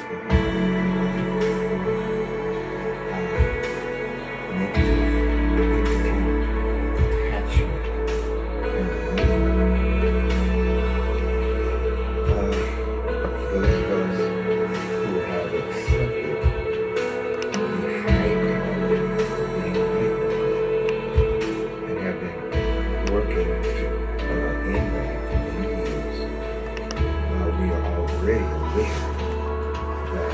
for negative entity attachment and for those of us who have accepted the high calling of being awakened and have been working in that for many years, we are already aware that,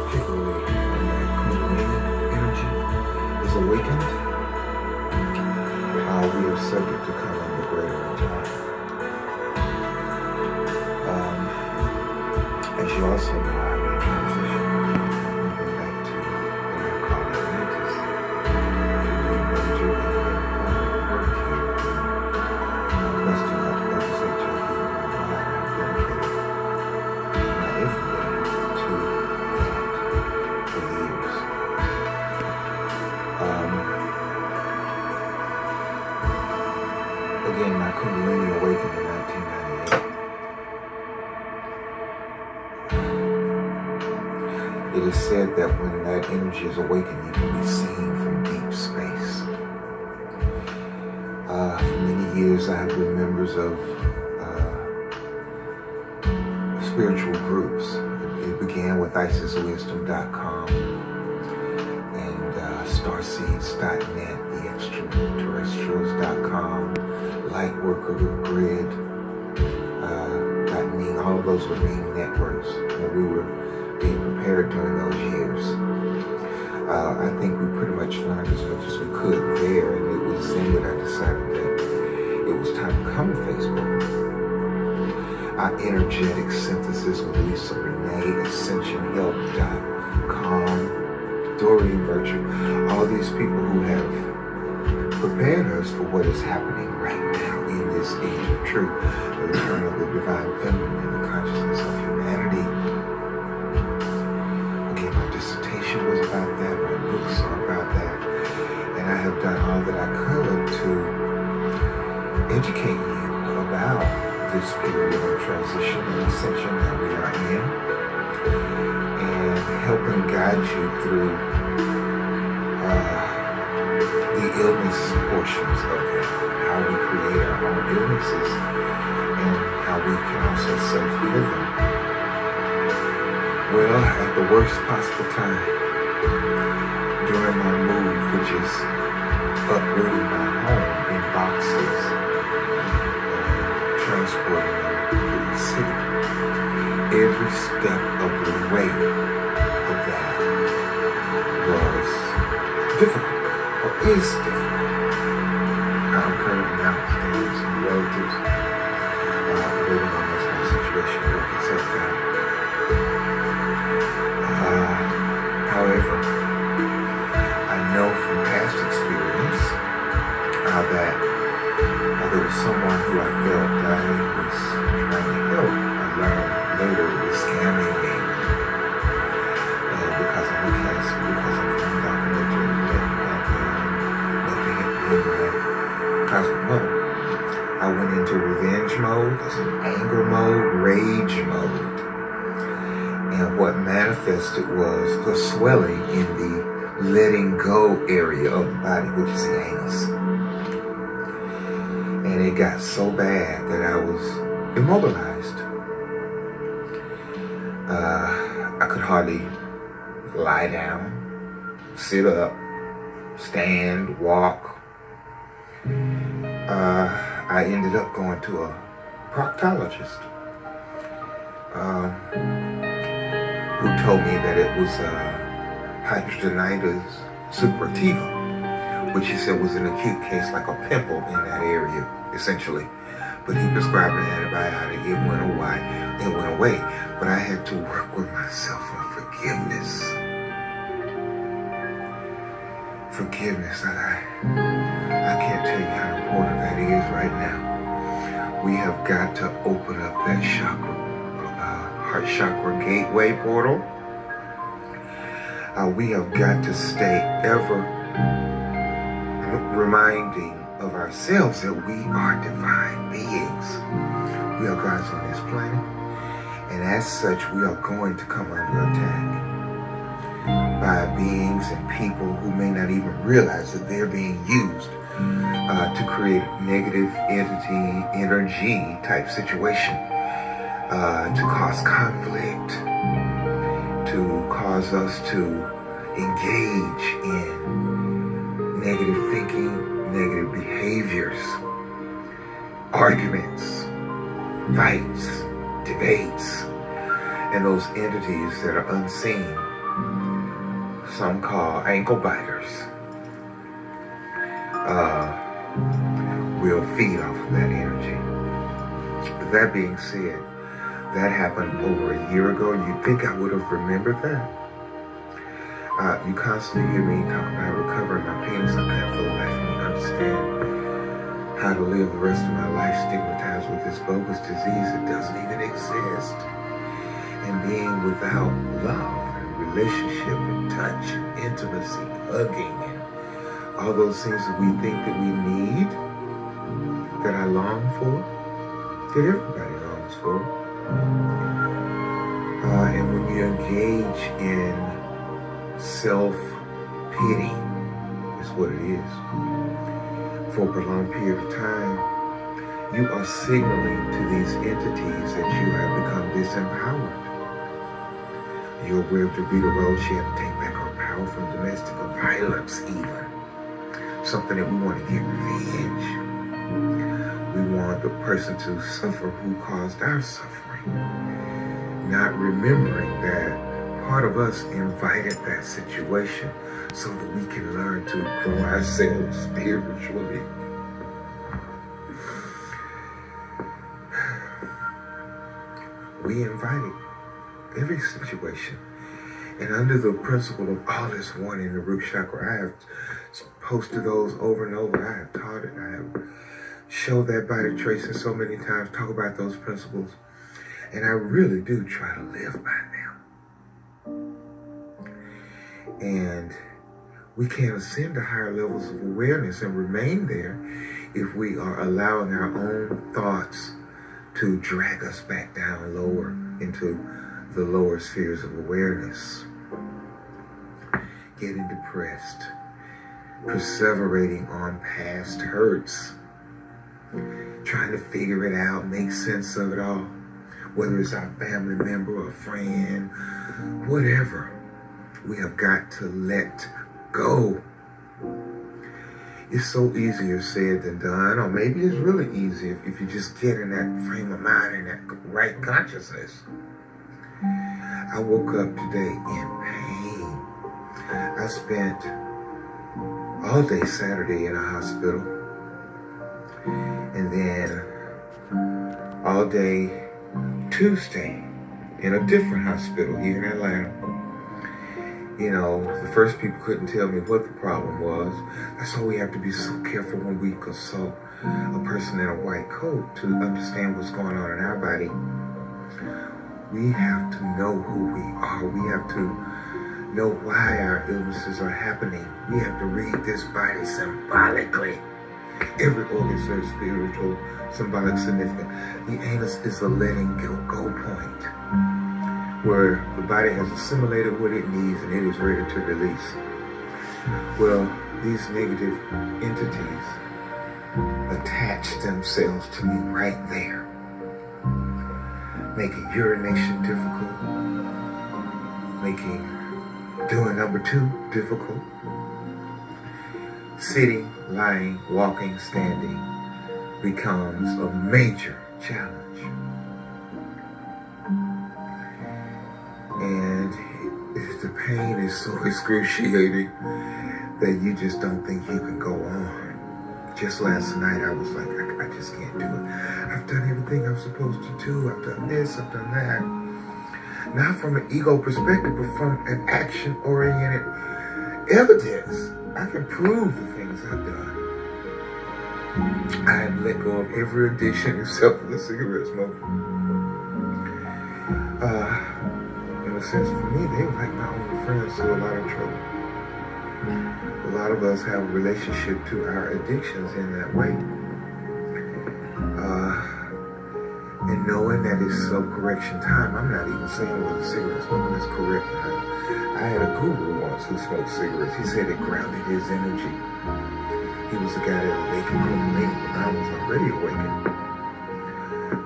particularly when that Kundalini energy is awakened, we are subject to come under greater attack. As you also know, I'm in transition, moving back to what I call Atlantis, doing major and important work here, busting up Bogus HIV worldwide. I've dedicated my everything to that for years. Again, my Kundalini awakened in 1998. It is said that when that energy is awakened, you can be seen from deep space. For many years, I have been members of spiritual groups. It began with IsisWisdom.com and Starseeds.net, the Extraterrestrials.com, Lightworker Grid. Me, all of those were main networks when we were being prepared during those years. I think we pretty much learned as much as we could there, and it was then that I decided that it was time to come to Facebook. Our energetic synthesis with Lisa Renee, AscensionHealth.com, Doreen Virtue, all these people who have prepared us for what is happening right now in this age of truth, the return of the divine feminine and the consciousness of humanity. Again, my dissertation was about that, my books are about that, and I have done all that I could to educate you about this period of transition and ascension that we are in, and help and guide you through the illness portions of it, how we create our own illnesses, and how we can also self-heal them. Well, at the worst possible time, during my move, which is uprooting my home in boxes, transporting them to the city, every step of the way of that was difficult. Is different. I'm currently now staying some relatives waiting on this whole situation to work itself out. However, I know from past experience that there was someone who I felt that was trying to help. I learned later it was scamming me. And because I'm a cast, because I'm from documentary, cosmic mode. I went into revenge mode, anger mode, rage mode. And what manifested was the swelling in the letting go area of the body, which is the anus. And it got so bad that I was immobilized. I could hardly lie down, sit up, stand, walk. I ended up going to a proctologist who told me that it was hidradenitis suppurativa, which he said was an acute case, like a pimple in that area, essentially. But he prescribed an antibiotic. It went away. But I had to work with myself on forgiveness. Forgiveness. I can't tell you how important that is right now. We have got to open up that chakra, heart chakra gateway portal. We have got to stay ever reminding of ourselves that we are divine beings. We are gods on this planet, And as such, we are going to come under attack by beings and people who may not even realize that they're being used to create negative energy type situation, to cause conflict, to cause us to engage in negative thinking, negative behaviors, arguments, fights, debates, and those entities that are unseen, some call ankle biters, will feed off of that energy. That being said, that happened over a year ago. You'd think I would have remembered that. You constantly hear me talk about recovering my penis. I can't for the life of me understand how to live the rest of my life stigmatized with this bogus disease that doesn't even exist. And being without love and relationship and touch and intimacy, hugging and all those things that we think that we need, that I long for, that everybody longs for. And when you engage in self-pity, is what it is, for a prolonged period of time, you are signaling to these entities that you have become disempowered. You're aware of Rita Rose. She had to take back her power from domestic violence even. Something that we want to get revenge. We want the person to suffer who caused our suffering. Not remembering that part of us invited that situation so that we can learn to grow ourselves spiritually. We invited every situation. And under the principle of all is one in the root chakra, I have posted those over and over. I have taught it. I have showed that body tracing so many times, talk about those principles. And I really do try to live by them. And we can't ascend to higher levels of awareness and remain there if we are allowing our own thoughts to drag us back down lower into the lower spheres of awareness. Getting depressed, perseverating on past hurts, trying to figure it out, make sense of it all, whether it's our family member or friend, whatever. We have got to let go. It's so easier said than done, or maybe it's really easy if you just get in that frame of mind and that right consciousness. I woke up today in pain. I spent all day Saturday in a hospital, and then all day Tuesday in a different hospital here in Atlanta. You know, the first people couldn't tell me what the problem was. That's why we have to be so careful when we consult a person in a white coat to understand what's going on in our body. We have to know who we are. We have to know why our illnesses are happening. We have to read this body symbolically. Every organ serves spiritual, symbolic significance. The anus is a letting go point, where the body has assimilated what it needs and it is ready to release. Well, these negative entities attach themselves to me right there, making urination difficult, making doing number 2 difficult, sitting, lying, walking, standing becomes a major challenge. And the pain is so excruciating that you just don't think you can go on. Just last night, I was like, I just can't do it. I've done everything I'm supposed to do. I've done this, I've done that. Not from an ego perspective, but from an action-oriented evidence. I can prove the things I've done. I have let go of every addiction except for the cigarette smoking. In a sense, for me, they were like my only friends through a lot of trouble. A lot of us have a relationship to our addictions in that way. And And knowing that it's self-correction time, I'm not even saying whether cigarette smoking is correct. I had a guru once who smoked cigarettes. He said it grounded his energy. He was the guy that awakened me when I was already awakened.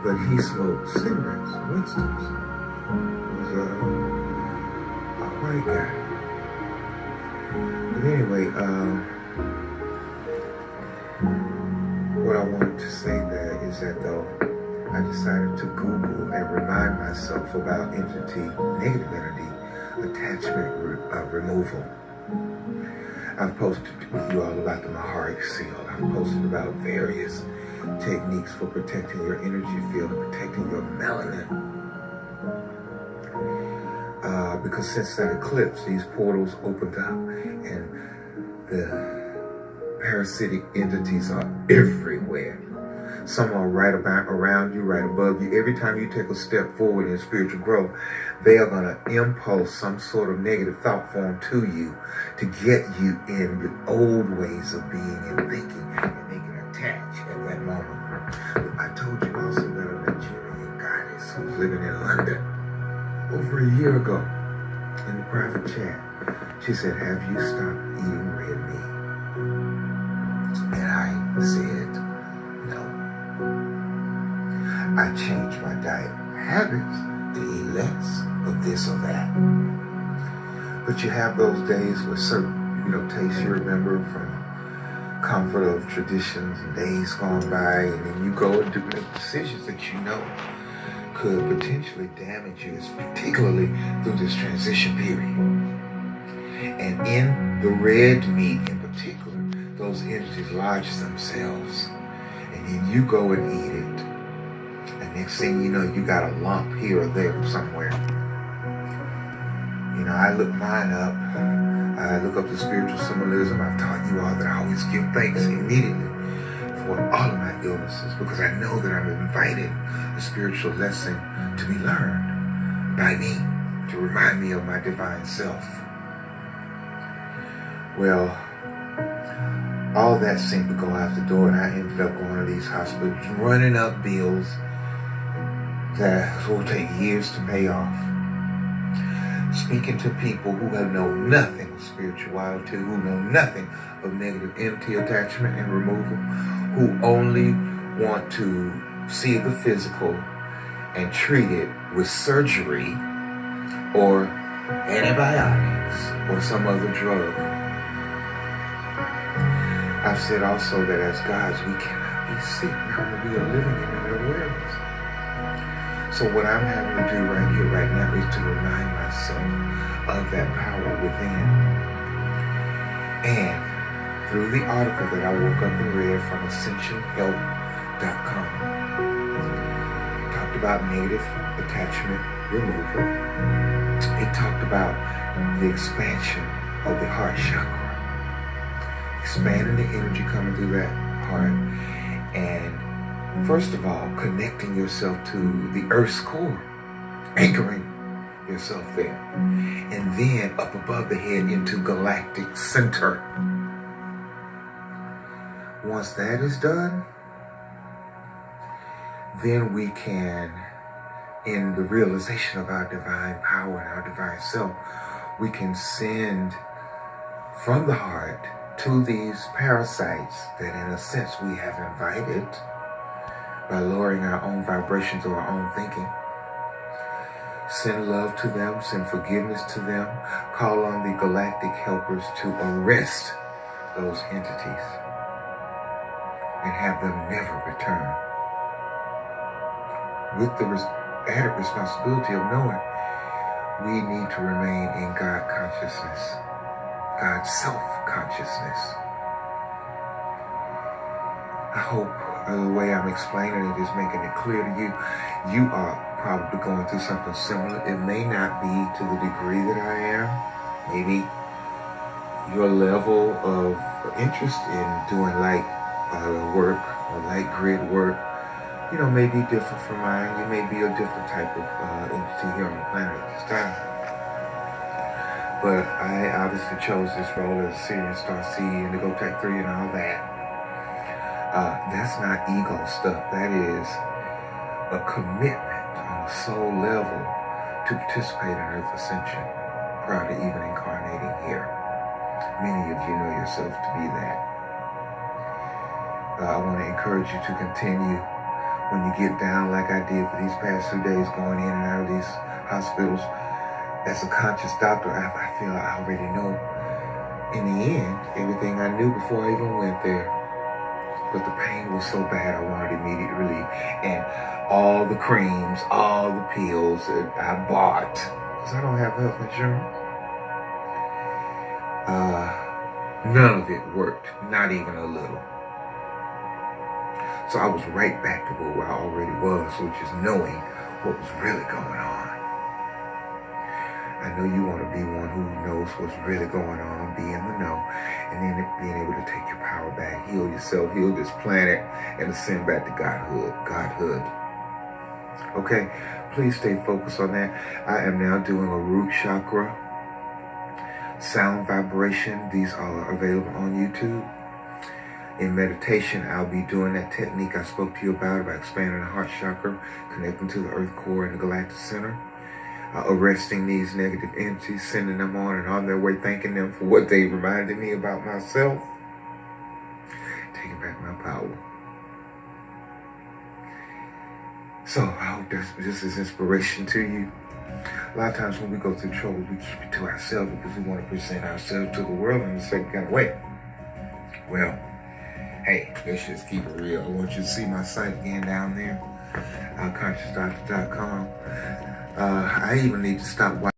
But he smoked cigarettes, Winston's. He was a white guy. But anyway, what I wanted to say there is that though I decided to Google and remind myself about negative entity attachment removal. I've posted with you all about the Mahari seal. I've posted about various techniques for protecting your energy field and protecting your melanin. Because since that eclipse, these portals opened up and the parasitic entities are everywhere. Some are right around you, right above you. Every time you take a step forward in spiritual growth, they are going to impulse some sort of negative thought form to you to get you in the old ways of being and thinking, and they can attach at that moment. I told you also that a Nigerian goddess who's living in London over a year ago in the private chat, she said, "Have you stopped eating red meat?" And I said, "No. I changed my diet habits to eat less of this or that." But you have those days with certain, tastes you remember from comfort of traditions and days gone by, and then you go and make decisions that you know could potentially damage you, particularly through this transition period. And in the red meat in particular, those entities lodge themselves, and then you go and eat it. And next thing you know, you got a lump here or there somewhere. I look mine up. I look up the spiritual symbolism. I've taught you all that I always give thanks immediately for all of my illnesses, because I know that I'm inviting a spiritual lesson to be learned by me, to remind me of my divine self. Well, all that seemed to go out the door, and I ended up going to these hospitals, running up bills that will take years to pay off. Speaking to people who have known nothing of spirituality, who know nothing of negative entity attachment and removal, who only want to see the physical and treat it with surgery or antibiotics or some other drug. I've said also that as gods, we cannot be sick now that we are living in an awareness. So what I'm having to do right here, right now, is to remind myself of that power within. And through the article that I woke up and read from AscensionHealth.com, talked about negative attachment removal. It talked about the expansion of the heart chakra, expanding the energy coming through that heart, and first of all, connecting yourself to the Earth's core, anchoring yourself there, and then up above the head into galactic center. Once that is done, then we can, in the realization of our divine power and our divine self, we can send from the heart to these parasites that in a sense we have invited by lowering our own vibration to our own thinking. Send love to them, send forgiveness to them, call on the galactic helpers to arrest those entities and have them never return. With the added responsibility of knowing we need to remain in God consciousness, God's self-consciousness. I hope the way I'm explaining it is making it clear to you. You are probably going through something similar. It may not be to the degree that I am. Maybe your level of interest in doing light work or light grid work, may be different from mine. You may be a different type of entity here on the planet at this time. But I obviously chose this role as a Sirian Star Seed and to go Tech 3 and all that. That's not ego stuff. That is a commitment on a soul level to participate in Earth Ascension prior to even incarnating here. Many of you know yourself to be that. I want to encourage you to continue when you get down like I did for these past 2 days, going in and out of these hospitals. As a conscious doctor, I feel I already know in the end everything I knew before I even went there. But the pain was so bad, I wanted immediate relief. And all the creams, all the pills that I bought, because I don't have health insurance, none of it worked, not even a little. So I was right back to where I already was, which is knowing what was really going on. I know you want to be one who knows what's really going on, be in the know, and then being able to take your power back, heal yourself, heal this planet, and ascend back to Godhood. Okay, please stay focused on that. I am now doing a root chakra sound vibration. These are available on YouTube. In meditation, I'll be doing that technique I spoke to you about expanding the heart chakra, connecting to the earth core and the galactic center, arresting these negative entities, sending them on their way, thanking them for what they reminded me about myself, taking back my power. So I hope this is inspiration to you. A lot of times when we go through trouble, we keep it to ourselves because we want to present ourselves to the world in a certain kind of way. Well, hey, let's just keep it real. I want you to see my site again down there, consciousdoctor.com. I even need to stop watching